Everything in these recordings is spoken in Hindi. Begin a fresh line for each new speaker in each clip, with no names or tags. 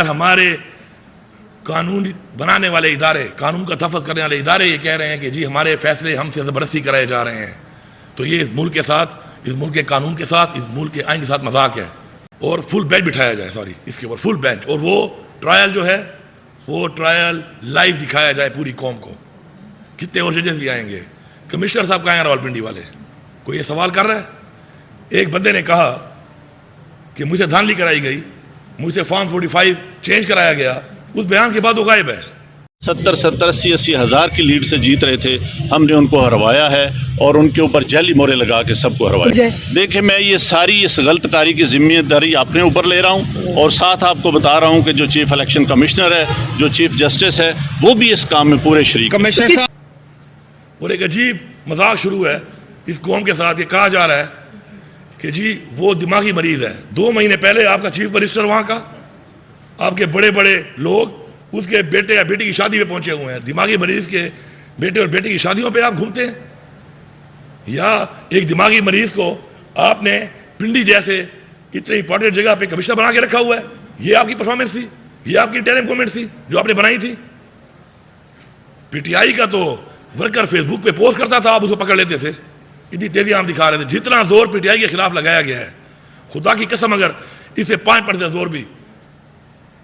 हमारे कानून बनाने वाले इदारे, कानून का तहफ़्फ़ुज़ करने वाले इदारे ये कह रहे हैं कि जी हमारे फैसले हमसे ज़बरदस्ती कराए जा रहे हैं, तो ये इस मुल्क के साथ, इस मुल्क के कानून के साथ, इस मुल्क के आइन के साथ मजाक है। और फुल बेंच बिठाया जाए, सॉरी इसके ऊपर फुल बेंच, और वो ट्रायल जो है वो ट्रायल लाइव दिखाया जाए पूरी कौम को। कितने और जजेस भी आएंगे। कमिश्नर साहब कहाँ हैं रावलपिंडी वाले? कोई ये सवाल कर रहा है? एक बंदे ने कहा कि मुझसे धांधली कराई गई, मुझसे फॉर्म 45 चेंज कराया गया, उस बयान के बाद वो गायब है।
70-80 हज़ार की लीड से जीत रहे थे, हमने उनको हरवाया है और उनके ऊपर जाली मोहरे लगा के सबको हरवाया। देखिए, मैं ये सारी इस गलतकारी की जिम्मेदारी अपने ऊपर ले रहा हूँ और साथ आपको बता रहा हूँ कि जो चीफ इलेक्शन कमिश्नर है, जो चीफ जस्टिस है, वो भी इस काम में पूरे शरीक।
कमिश्नर साहब और एक अजीब मजाक शुरू है इस कौम के साथ। ये कहा जा रहा है कि जी वो दिमागी मरीज है। 2 महीने पहले आपका चीफ मिनिस्टर वहाँ का, आपके बड़े बड़े लोग उसके बेटे या बेटी की शादी में पहुंचे हुए हैं। दिमागी मरीज के बेटे और बेटी की शादियों पे आप घूमते हैं? या एक दिमागी मरीज को आपने पिंडी जैसे इतने इंपॉर्टेंट जगह पे कमिश्नर बना के रखा हुआ है? ये आपकी परफॉर्मेंस थी? ये आपकी इंटरिम गवर्नमेंट थी जो आपने बनाई थी? पीटीआई का तो वर्कर फेसबुक पे पोस्ट करता था, आप उसको पकड़ लेते थे। इतनी तेजी आप दिखा रहे थे। जितना जोर पीटीआई के खिलाफ लगाया गया है, खुदा की कसम अगर इसे 5% जोर भी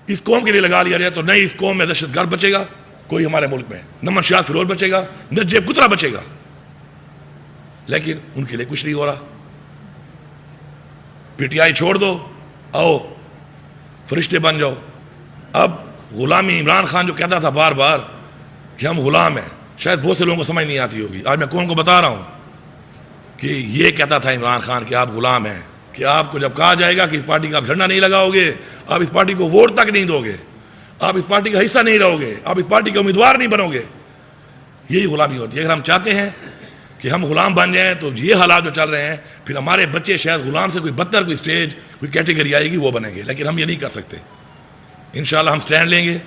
इस कौम के लिए लगा लिया जाए तो नहीं इस कौम में दहशतगर्द बचेगा कोई हमारे मुल्क में, न मंशियात फिरोज बचेगा, न जेब कुतरा बचेगा। लेकिन उनके लिए कुछ नहीं हो रहा। पीटीआई छोड़ दो, आओ फरिश्ते बन जाओ। अब गुलामी, इमरान खान जो कहता था बार बार कि हम गुलाम हैं, शायद बहुत से लोगों को समझ नहीं आती होगी। आज मैं कौन को बता रहा हूं कि ये कहता था इमरान खान कि आप गुलाम हैं, कि आपको जब कहा जाएगा कि इस पार्टी का आप झंडा नहीं लगाओगे, आप इस पार्टी को वोट तक नहीं दोगे, आप इस पार्टी का हिस्सा नहीं रहोगे, आप इस पार्टी के उम्मीदवार नहीं बनोगे, यही गुलामी होती है। अगर हम चाहते हैं कि हम गुलाम बन जाएं तो ये हालात जो चल रहे हैं, फिर हमारे बच्चे शायद गुलाम से कोई बदतर कोई स्टेज कोई कैटेगरी आएगी वो बनेंगे। लेकिन हम ये नहीं कर सकते। इंशाल्लाह हम स्टैंड लेंगे।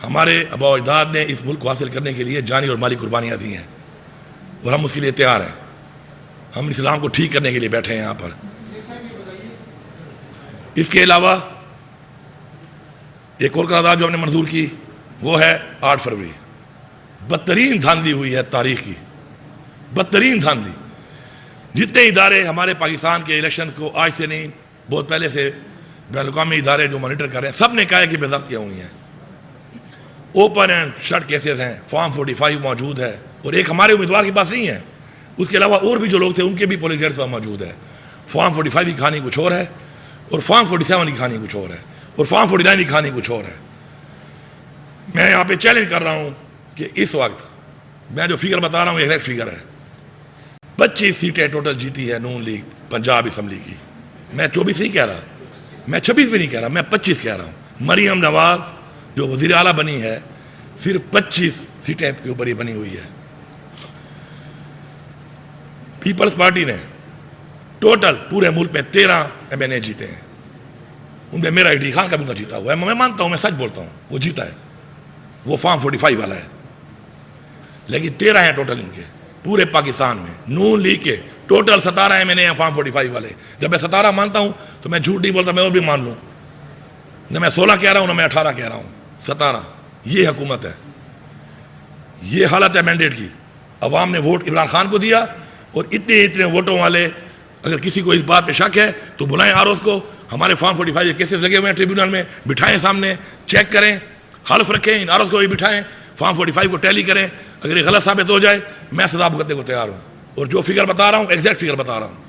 हमारे आबा अजदाद ने इस मुल्क को हासिल करने के लिए जानी और माली कुर्बानियाँ दी हैं और हम उसके लिए तैयार हैं। हम इस्लाम को ठीक करने के लिए बैठे हैं यहाँ पर। इसके अलावा एक और करारदाद जो हमने मंजूर की वो है 8 फरवरी। बदतरीन धांधली हुई है तारीख की, बदतरीन धांधली। जितने इदारे हमारे पाकिस्तान के इलेक्शंस को आज से नहीं बहुत पहले से बैन-अल-अक़वामी इदारे जो मॉनिटर कर रहे हैं, सब ने कहा है कि बेज़ब्तियाँ हुई हैं। ओपन एंड शट केसेस हैं, फॉर्म 45 मौजूद है और एक हमारे उम्मीदवार के पास नहीं है। उसके अलावा और भी जो लोग थे उनके भी पोलिंग एजेंट्स वहाँ मौजूद है। फॉर्म 45 की कहानी कुछ और है और फॉर्म 47 की कहानी कुछ और है और फॉर्म 49 की कहानी कुछ और है। मैं यहाँ पे चैलेंज कर रहा हूँ कि इस वक्त मैं जो फिगर बता रहा हूँ एग्जैक्ट फिगर है। 25 सीटें टोटल जीती है नून लीग पंजाब असम्बली की। मैं 24 नहीं कह रहा, मैं 26 भी नहीं कह रहा, मैं 25 कह रहा हूँ। मरियम नवाज जो वज़ीर आला बनी है सिर्फ 25 सीटें के ऊपर ही बनी हुई है। पीपल्स पार्टी ने टोटल पूरे मुल्क में 13 MNA जीते हैं। उनमें मेरा ID खान का भी उनका जीता हुआ है। मैं मानता हूं, मैं सच बोलता हूं, वो जीता है, वो फॉर्म 45 वाला है। लेकिन 13 हैं टोटल इनके पूरे पाकिस्तान में। नून लीग के टोटल 17 MNA हैं फॉर्म 45 वाले। जब मैं 17 मानता हूं तो मैं झूठ नहीं बोलता, मैं और भी मान लूं। न मैं 16 कह रहा हूं, न मैं 18 कह रहा हूं, 17। ये हुकूमत है, ये हालत है मैंडेट की। अवाम ने वोट इमरान खान को दिया और इतने इतने वोटों वाले अगर किसी को इस बात पे शक है तो बुलाएं आरओज़ को। हमारे फॉर्म 45 केसेस लगे हुए हैं ट्रिब्यूनल में, बिठाएं सामने, चेक करें, हल्फ रखें, इन आरओज़ को भी बिठाएं, फॉर्म 45 को टैली करें। अगर ये गलत साबित हो जाए मैं सजा भुगतने को तैयार हूँ। और जो फिगर बता रहा हूँ एग्जैक्ट फिगर बता रहा हूँ।